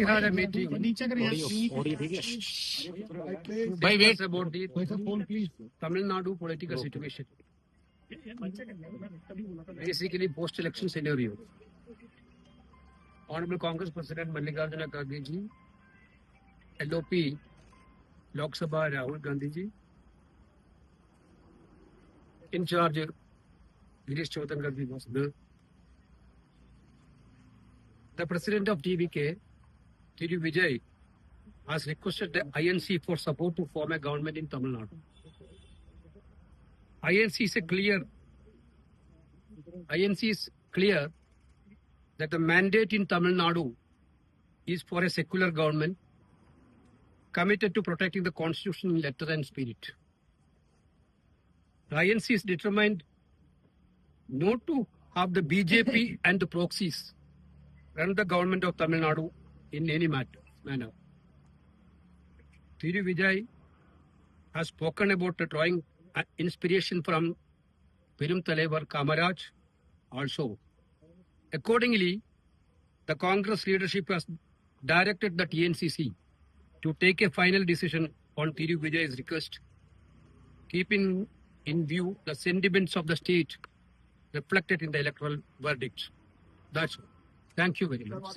had a meeting by wait about the Tamil Nadu political situation. Basically, post-election scenario. Honorable Congress President Mallikarjuna Kharge ji, LOP, Lok Sabha Rahul Gandhi ji, in charge Girish Choudhary was there. The president of TVK, Tiru Vijay, has requested the INC for support to form a government in Tamil Nadu. INC is clear that the mandate in Tamil Nadu is for a secular government committed to protecting the constitution in letter and spirit. The INC is determined not to have the BJP and the proxies run the government of Tamil Nadu in any manner. Thiru Vijay has spoken about drawing inspiration from Perum Thalaivar Kamaraj also. Accordingly, the Congress leadership has directed the TNCC to take a final decision on Thiru Vijay's request, keeping in view the sentiments of the state reflected in the electoral verdict. That's all. Thank you very much.